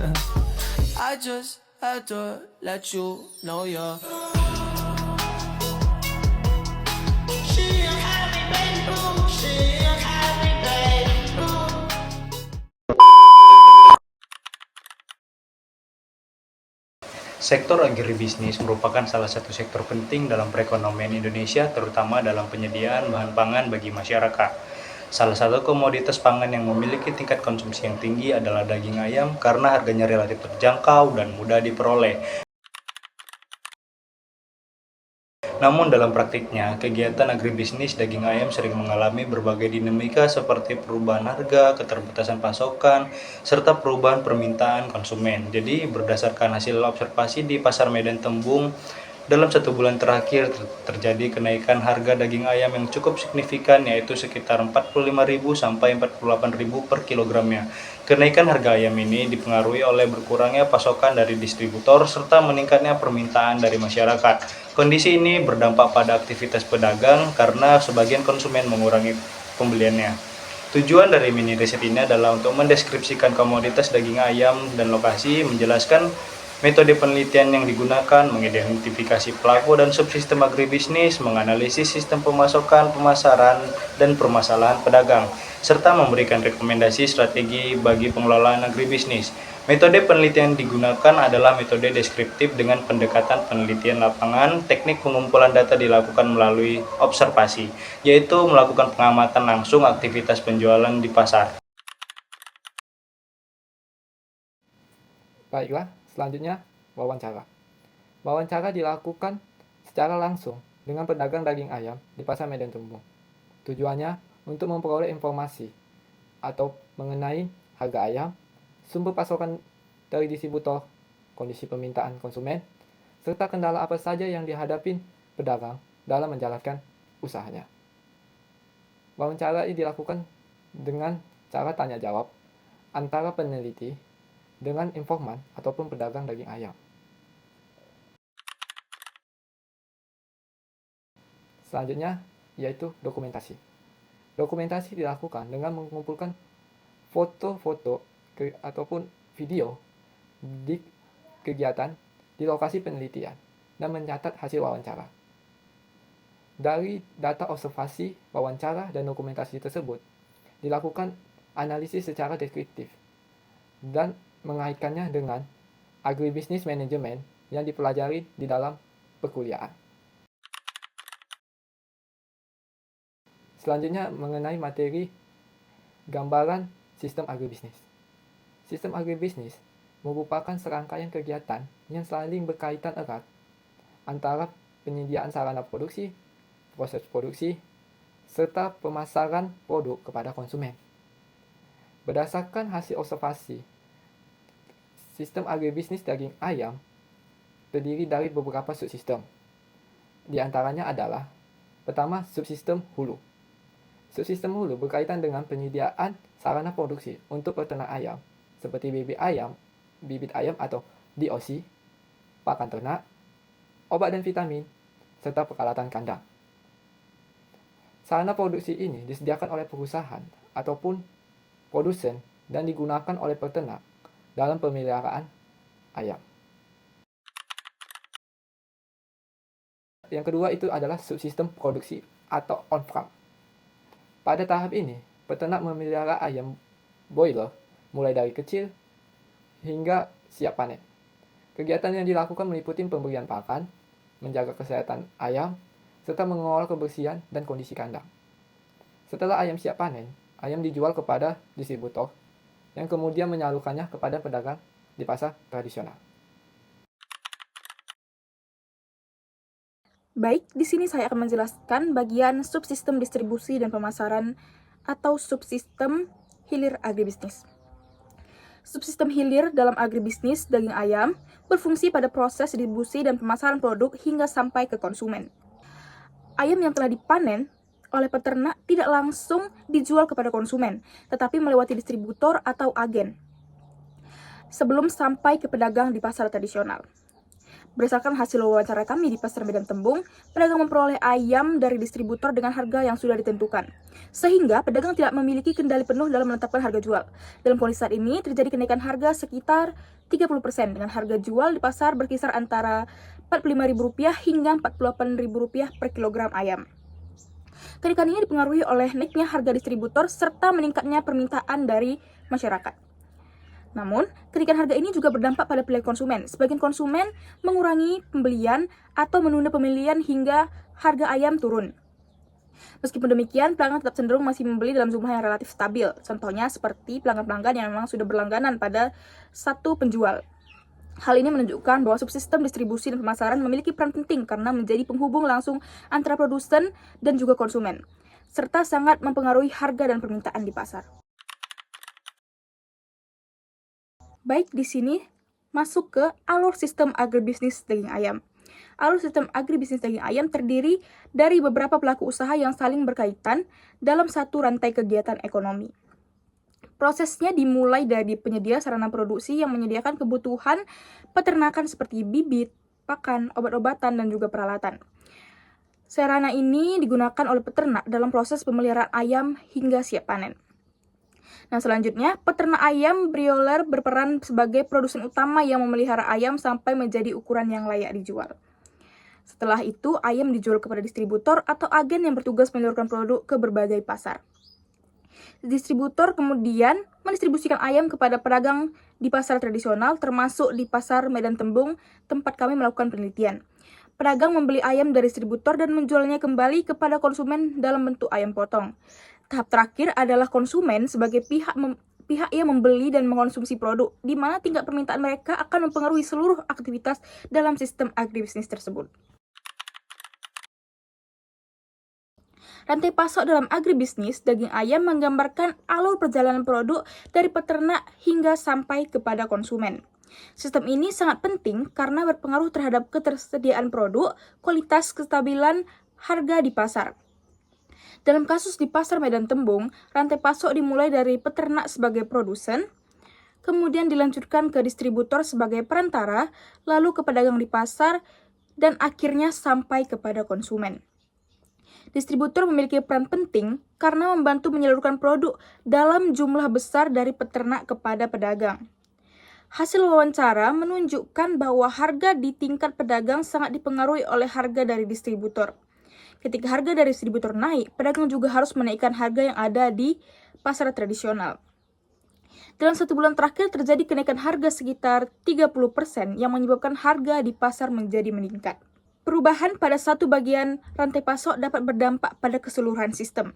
I just had to let you know you're Sektor agribisnis merupakan salah satu sektor penting dalam perekonomian Indonesia, terutama dalam penyediaan bahan pangan bagi masyarakat. Salah satu komoditas pangan yang memiliki tingkat konsumsi yang tinggi adalah daging ayam karena harganya relatif terjangkau dan mudah diperoleh. Namun dalam praktiknya, kegiatan agribisnis daging ayam sering mengalami berbagai dinamika seperti perubahan harga, keterbatasan pasokan, serta perubahan permintaan konsumen. Jadi berdasarkan hasil observasi di Pasar Medan Tembung, dalam 1 bulan terakhir terjadi kenaikan harga daging ayam yang cukup signifikan, yaitu sekitar 45.000 sampai 48.000 per kilogramnya. Kenaikan harga ayam ini dipengaruhi oleh berkurangnya pasokan dari distributor serta meningkatnya permintaan dari masyarakat. Kondisi ini berdampak pada aktivitas pedagang karena sebagian konsumen mengurangi pembeliannya. Tujuan dari mini riset ini adalah untuk mendeskripsikan komoditas daging ayam dan lokasi, menjelaskan metode penelitian yang digunakan, mengidentifikasi pelaku dan subsistem agribisnis, menganalisis sistem pemasakan, pemasaran, dan permasalahan pedagang, serta memberikan rekomendasi strategi bagi pengelolaan agribisnis. Metode penelitian yang digunakan adalah metode deskriptif dengan pendekatan penelitian lapangan. Teknik pengumpulan data dilakukan melalui observasi, yaitu melakukan pengamatan langsung aktivitas penjualan di pasar. Baiklah, selanjutnya wawancara. Wawancara dilakukan secara langsung dengan pedagang daging ayam di Pasar Medan Tembung. Tujuannya untuk memperoleh informasi atau mengenai harga ayam, sumber pasokan dari distributor, kondisi permintaan konsumen, serta kendala apa saja yang dihadapi pedagang dalam menjalankan usahanya. Wawancara ini dilakukan dengan cara tanya jawab antara peneliti dengan informan ataupun pedagang daging ayam. Selanjutnya yaitu dokumentasi. Dokumentasi dilakukan dengan mengumpulkan foto-foto ataupun video di kegiatan di lokasi penelitian dan mencatat hasil wawancara. Dari data observasi, wawancara, dan dokumentasi tersebut, dilakukan analisis secara deskriptif dan mengaitkannya dengan agribisnis manajemen yang dipelajari di dalam perkuliahan. Selanjutnya mengenai materi gambaran sistem agribisnis. Sistem agribisnis merupakan serangkaian kegiatan yang saling berkaitan erat antara penyediaan sarana produksi, proses produksi, serta pemasaran produk kepada konsumen. Berdasarkan hasil observasi, sistem agribisnis daging ayam terdiri dari beberapa subsistem. Di antaranya adalah, pertama, subsistem hulu. Subsistem hulu berkaitan dengan penyediaan sarana produksi untuk peternak ayam, seperti bibit ayam atau DOC, pakan ternak, obat dan vitamin, serta peralatan kandang. Sarana produksi ini disediakan oleh perusahaan ataupun produsen dan digunakan oleh peternak dalam pemeliharaan ayam. Yang kedua itu adalah subsistem produksi atau on-farm. Pada tahap ini, peternak memelihara ayam broiler mulai dari kecil hingga siap panen. Kegiatan yang dilakukan meliputi pemberian pakan, menjaga kesehatan ayam, serta mengelola kebersihan dan kondisi kandang. Setelah ayam siap panen, ayam dijual kepada distributor yang kemudian menyalurkannya kepada pedagang di pasar tradisional. Baik, di sini saya akan menjelaskan bagian subsistem distribusi dan pemasaran atau subsistem hilir agribisnis. Subsistem hilir dalam agribisnis daging ayam berfungsi pada proses distribusi dan pemasaran produk hingga sampai ke konsumen. Ayam yang telah dipanen oleh peternak tidak langsung dijual kepada konsumen, tetapi melewati distributor atau agen sebelum sampai ke pedagang di pasar tradisional. Berdasarkan hasil wawancara kami di Pasar Medan Tembung, pedagang memperoleh ayam dari distributor dengan harga yang sudah ditentukan. Sehingga pedagang tidak memiliki kendali penuh dalam menetapkan harga jual. Dalam kondisi saat ini, terjadi kenaikan harga sekitar 30% dengan harga jual di pasar berkisar antara Rp45.000 hingga Rp48.000 per kilogram ayam. Kenaikan ini dipengaruhi oleh naiknya harga distributor serta meningkatnya permintaan dari masyarakat. Namun, kenaikan harga ini juga berdampak pada pilihan konsumen. Sebagian konsumen mengurangi pembelian atau menunda pembelian hingga harga ayam turun. Meskipun demikian, pelanggan tetap cenderung masih membeli dalam jumlah yang relatif stabil. Contohnya seperti pelanggan-pelanggan yang memang sudah berlangganan pada satu penjual. Hal ini menunjukkan bahwa subsistem distribusi dan pemasaran memiliki peran penting karena menjadi penghubung langsung antara produsen dan juga konsumen, serta sangat mempengaruhi harga dan permintaan di pasar. Baik, di sini masuk ke alur sistem agribisnis daging ayam. Alur sistem agribisnis daging ayam terdiri dari beberapa pelaku usaha yang saling berkaitan dalam satu rantai kegiatan ekonomi. Prosesnya dimulai dari penyedia sarana produksi yang menyediakan kebutuhan peternakan seperti bibit, pakan, obat-obatan, dan juga peralatan. Sarana ini digunakan oleh peternak dalam proses pemeliharaan ayam hingga siap panen. Nah, selanjutnya, peternak ayam broiler berperan sebagai produsen utama yang memelihara ayam sampai menjadi ukuran yang layak dijual. Setelah itu, ayam dijual kepada distributor atau agen yang bertugas menyalurkan produk ke berbagai pasar. Distributor kemudian mendistribusikan ayam kepada pedagang di pasar tradisional, termasuk di Pasar Medan Tembung, tempat kami melakukan penelitian. Pedagang membeli ayam dari distributor dan menjualnya kembali kepada konsumen dalam bentuk ayam potong. Tahap terakhir adalah konsumen sebagai pihak yang membeli dan mengkonsumsi produk, di mana tingkat permintaan mereka akan mempengaruhi seluruh aktivitas dalam sistem agribisnis tersebut. Rantai pasok dalam agribisnis daging ayam menggambarkan alur perjalanan produk dari peternak hingga sampai kepada konsumen. Sistem ini sangat penting karena berpengaruh terhadap ketersediaan produk, kualitas, kestabilan harga di pasar. Dalam kasus di Pasar Medan Tembung, rantai pasok dimulai dari peternak sebagai produsen, kemudian dilanjutkan ke distributor sebagai perantara, lalu ke pedagang di pasar, dan akhirnya sampai kepada konsumen. Distributor memiliki peran penting karena membantu menyalurkan produk dalam jumlah besar dari peternak kepada pedagang. Hasil wawancara menunjukkan bahwa harga di tingkat pedagang sangat dipengaruhi oleh harga dari distributor. Ketika harga dari distributor naik, pedagang juga harus menaikkan harga yang ada di pasar tradisional. Dalam 1 bulan terakhir terjadi kenaikan harga sekitar 30% yang menyebabkan harga di pasar menjadi meningkat. Perubahan pada satu bagian rantai pasok dapat berdampak pada keseluruhan sistem.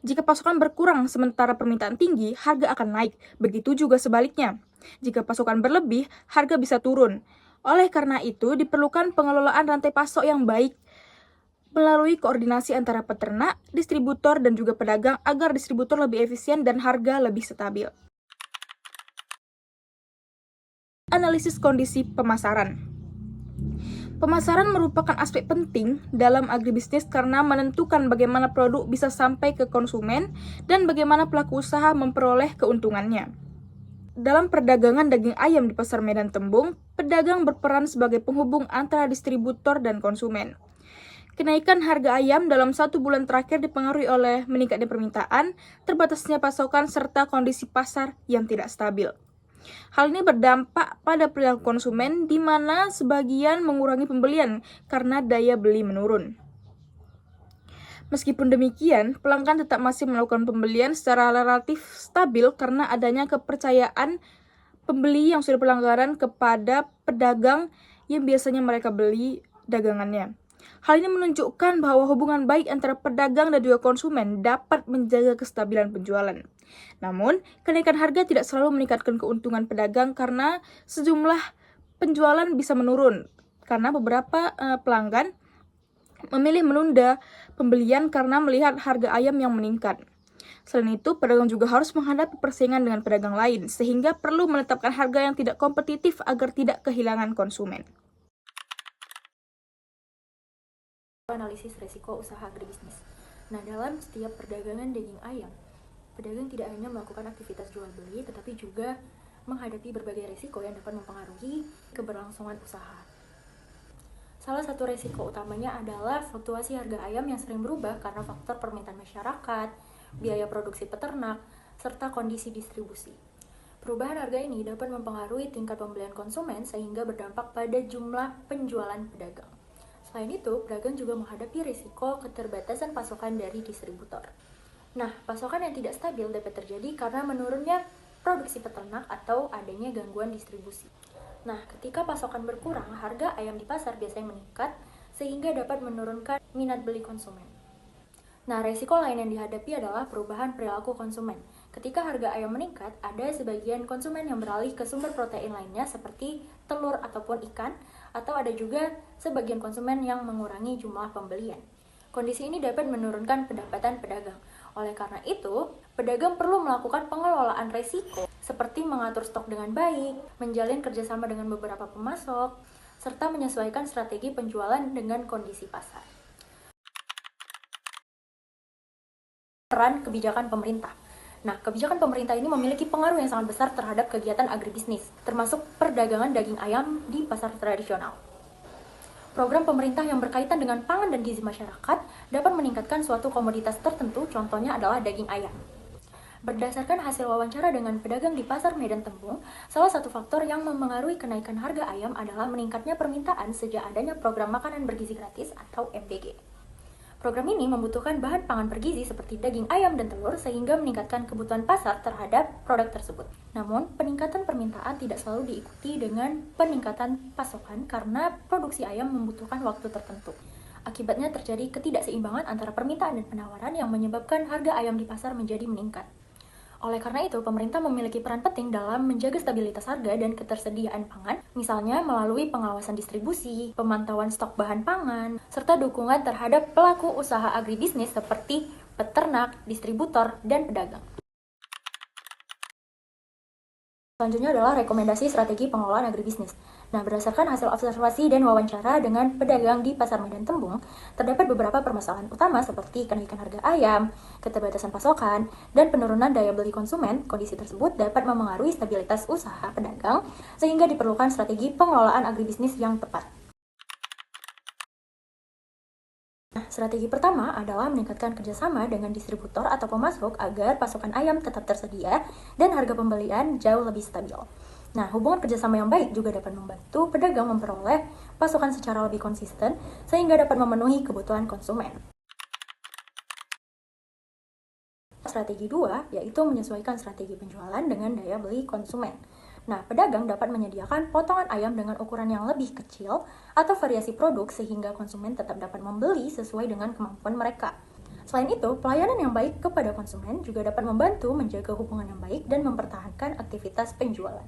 Jika pasokan berkurang sementara permintaan tinggi, harga akan naik. Begitu juga sebaliknya. Jika pasokan berlebih, harga bisa turun. Oleh karena itu, diperlukan pengelolaan rantai pasok yang baik melalui koordinasi antara peternak, distributor, dan juga pedagang agar distributor lebih efisien dan harga lebih stabil. Analisis kondisi pemasaran. Pemasaran merupakan aspek penting dalam agribisnis karena menentukan bagaimana produk bisa sampai ke konsumen dan bagaimana pelaku usaha memperoleh keuntungannya. Dalam perdagangan daging ayam di Pasar Medan Tembung, pedagang berperan sebagai penghubung antara distributor dan konsumen. Kenaikan harga ayam dalam 1 bulan terakhir dipengaruhi oleh meningkatnya permintaan, terbatasnya pasokan, serta kondisi pasar yang tidak stabil. Hal ini berdampak pada perilaku konsumen, di mana sebagian mengurangi pembelian karena daya beli menurun. Meskipun demikian, pelanggan tetap masih melakukan pembelian secara relatif stabil karena adanya kepercayaan pembeli yang sudah berlangganan kepada pedagang yang biasanya mereka beli dagangannya. Hal ini menunjukkan bahwa hubungan baik antara pedagang dan juga konsumen dapat menjaga kestabilan penjualan. Namun, kenaikan harga tidak selalu meningkatkan keuntungan pedagang karena sejumlah penjualan bisa menurun karena beberapa pelanggan memilih menunda pembelian karena melihat harga ayam yang meningkat. Selain itu, pedagang juga harus menghadapi persaingan dengan pedagang lain, sehingga perlu menetapkan harga yang tidak kompetitif agar tidak kehilangan konsumen. Analisis resiko usaha agribisnis. Nah, dalam setiap perdagangan daging ayam, pedagang tidak hanya melakukan aktivitas jual beli, tetapi juga menghadapi berbagai resiko yang dapat mempengaruhi keberlangsungan usaha. Salah satu resiko utamanya adalah fluktuasi harga ayam yang sering berubah karena faktor permintaan masyarakat, biaya produksi peternak, serta kondisi distribusi. Perubahan harga ini dapat mempengaruhi tingkat pembelian konsumen sehingga berdampak pada jumlah penjualan pedagang. Selain itu, pedagang juga menghadapi risiko keterbatasan pasokan dari distributor. Nah, pasokan yang tidak stabil dapat terjadi karena menurunnya produksi peternak atau adanya gangguan distribusi. Nah, ketika pasokan berkurang, harga ayam di pasar biasanya meningkat sehingga dapat menurunkan minat beli konsumen. Nah, resiko lain yang dihadapi adalah perubahan perilaku konsumen. Ketika harga ayam meningkat, ada sebagian konsumen yang beralih ke sumber protein lainnya seperti telur ataupun ikan, atau ada juga sebagian konsumen yang mengurangi jumlah pembelian. Kondisi ini dapat menurunkan pendapatan pedagang. Oleh karena itu, pedagang perlu melakukan pengelolaan risiko seperti mengatur stok dengan baik, menjalin kerjasama dengan beberapa pemasok, serta menyesuaikan strategi penjualan dengan kondisi pasar. Peran kebijakan pemerintah. Nah, kebijakan pemerintah ini memiliki pengaruh yang sangat besar terhadap kegiatan agribisnis, termasuk perdagangan daging ayam di pasar tradisional. Program pemerintah yang berkaitan dengan pangan dan gizi masyarakat dapat meningkatkan suatu komoditas tertentu, contohnya adalah daging ayam. Berdasarkan hasil wawancara dengan pedagang di Pasar Medan Tembung, salah satu faktor yang mempengaruhi kenaikan harga ayam adalah meningkatnya permintaan sejak adanya program makanan bergizi gratis atau MBG. Program ini membutuhkan bahan pangan bergizi seperti daging ayam dan telur sehingga meningkatkan kebutuhan pasar terhadap produk tersebut. Namun, peningkatan permintaan tidak selalu diikuti dengan peningkatan pasokan karena produksi ayam membutuhkan waktu tertentu. Akibatnya terjadi ketidakseimbangan antara permintaan dan penawaran yang menyebabkan harga ayam di pasar menjadi meningkat. Oleh karena itu, pemerintah memiliki peran penting dalam menjaga stabilitas harga dan ketersediaan pangan, misalnya melalui pengawasan distribusi, pemantauan stok bahan pangan, serta dukungan terhadap pelaku usaha agribisnis seperti peternak, distributor, dan pedagang. Selanjutnya adalah rekomendasi strategi pengelolaan agribisnis. Nah, berdasarkan hasil observasi dan wawancara dengan pedagang di Pasar Medan Tembung, terdapat beberapa permasalahan utama seperti kenaikan harga ayam, keterbatasan pasokan, dan penurunan daya beli konsumen. Kondisi tersebut dapat memengaruhi stabilitas usaha pedagang, sehingga diperlukan strategi pengelolaan agribisnis yang tepat. Strategi pertama adalah meningkatkan kerjasama dengan distributor atau pemasok agar pasokan ayam tetap tersedia dan harga pembelian jauh lebih stabil. Nah, hubungan kerjasama yang baik juga dapat membantu pedagang memperoleh pasokan secara lebih konsisten sehingga dapat memenuhi kebutuhan konsumen. Strategi 2 yaitu menyesuaikan strategi penjualan dengan daya beli konsumen. Nah, pedagang dapat menyediakan potongan ayam dengan ukuran yang lebih kecil atau variasi produk sehingga konsumen tetap dapat membeli sesuai dengan kemampuan mereka. Selain itu, pelayanan yang baik kepada konsumen juga dapat membantu menjaga hubungan yang baik dan mempertahankan aktivitas penjualan.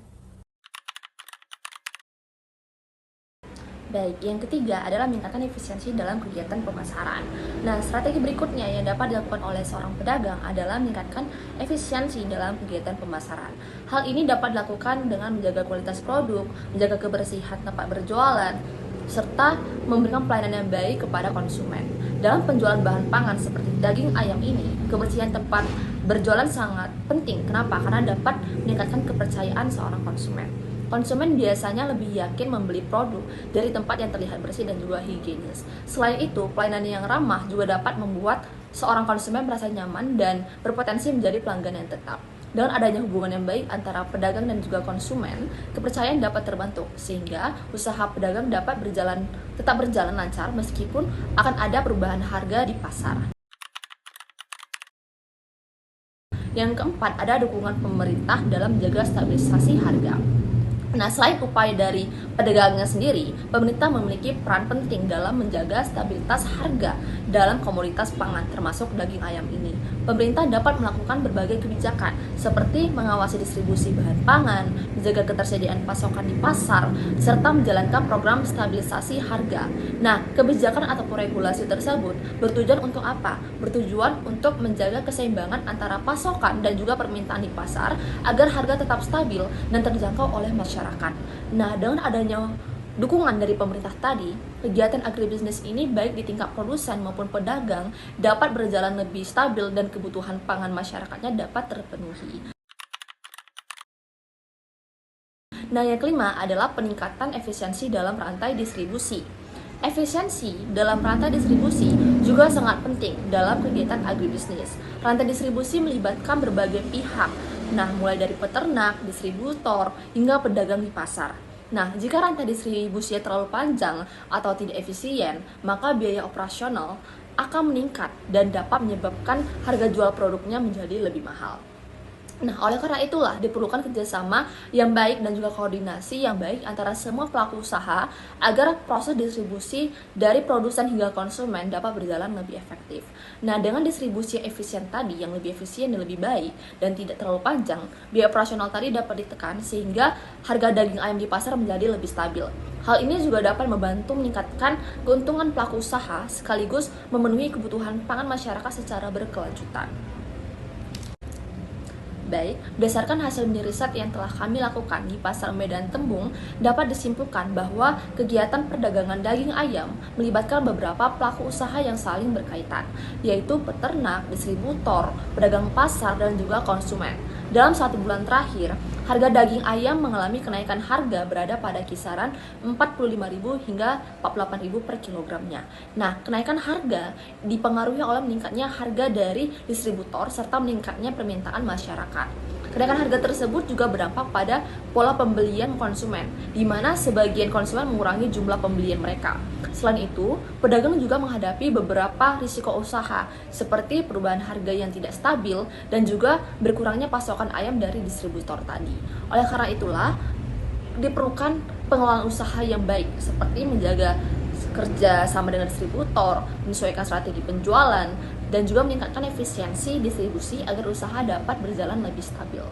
Baik, yang ketiga adalah meningkatkan efisiensi dalam kegiatan pemasaran. Nah, strategi berikutnya yang dapat dilakukan oleh seorang pedagang adalah meningkatkan efisiensi dalam kegiatan pemasaran. Hal ini dapat dilakukan dengan menjaga kualitas produk, menjaga kebersihan tempat berjualan, serta memberikan pelayanan yang baik kepada konsumen. Dalam penjualan bahan pangan seperti daging ayam ini, kebersihan tempat berjualan sangat penting. Kenapa? Karena dapat meningkatkan kepercayaan seorang konsumen. Konsumen biasanya lebih yakin membeli produk dari tempat yang terlihat bersih dan juga higienis. Selain itu, pelayanan yang ramah juga dapat membuat seorang konsumen merasa nyaman dan berpotensi menjadi pelanggan yang tetap. Dengan adanya hubungan yang baik antara pedagang dan juga konsumen, kepercayaan dapat terbentuk sehingga usaha pedagang dapat tetap berjalan lancar meskipun akan ada perubahan harga di pasar. Yang keempat, ada dukungan pemerintah dalam menjaga stabilisasi harga. Nah, selain upaya dari pedagangnya sendiri, pemerintah memiliki peran penting dalam menjaga stabilitas harga dalam komoditas pangan, termasuk daging ayam ini. Pemerintah dapat melakukan berbagai kebijakan, seperti mengawasi distribusi bahan pangan, menjaga ketersediaan pasokan di pasar, serta menjalankan program stabilisasi harga. Nah, kebijakan ataupun regulasi tersebut bertujuan untuk apa? Bertujuan untuk menjaga keseimbangan antara pasokan dan juga permintaan di pasar, agar harga tetap stabil dan terjangkau oleh masyarakat. Nah, dengan adanya dukungan dari pemerintah tadi, kegiatan agribisnis ini baik di tingkat produsen maupun pedagang dapat berjalan lebih stabil dan kebutuhan pangan masyarakatnya dapat terpenuhi. Nah, yang kelima adalah peningkatan efisiensi dalam rantai distribusi. Efisiensi dalam rantai distribusi juga sangat penting dalam kegiatan agribisnis. Rantai distribusi melibatkan berbagai pihak, mulai dari peternak, distributor, hingga pedagang di pasar. Jika rantai distribusinya terlalu panjang atau tidak efisien, maka biaya operasional akan meningkat dan dapat menyebabkan harga jual produknya menjadi lebih mahal. Oleh karena itulah diperlukan kerjasama yang baik dan juga koordinasi yang baik antara semua pelaku usaha agar proses distribusi dari produsen hingga konsumen dapat berjalan lebih efektif. Dengan distribusi efisien tadi yang lebih efisien dan lebih baik dan tidak terlalu panjang, biaya operasional tadi dapat ditekan sehingga harga daging ayam di pasar menjadi lebih stabil. Hal ini juga dapat membantu meningkatkan keuntungan pelaku usaha sekaligus memenuhi kebutuhan pangan masyarakat secara berkelanjutan. Baik, berdasarkan hasil mini riset yang telah kami lakukan di Pasar Medan Tembung, dapat disimpulkan bahwa kegiatan perdagangan daging ayam melibatkan beberapa pelaku usaha yang saling berkaitan, yaitu peternak, distributor, pedagang pasar, dan juga konsumen. Dalam 1 bulan terakhir, harga daging ayam mengalami kenaikan harga berada pada kisaran Rp45.000 hingga Rp48.000 per kilogramnya. Kenaikan harga dipengaruhi oleh meningkatnya harga dari distributor serta meningkatnya permintaan masyarakat. Kenaikan harga tersebut juga berdampak pada pola pembelian konsumen, di mana sebagian konsumen mengurangi jumlah pembelian mereka. Selain itu, pedagang juga menghadapi beberapa risiko usaha, seperti perubahan harga yang tidak stabil dan juga berkurangnya pasokan ayam dari distributor tadi. Oleh karena itulah, diperlukan pengelolaan usaha yang baik, seperti menjaga kerja sama dengan distributor, menyesuaikan strategi penjualan, dan juga meningkatkan efisiensi distribusi agar usaha dapat berjalan lebih stabil.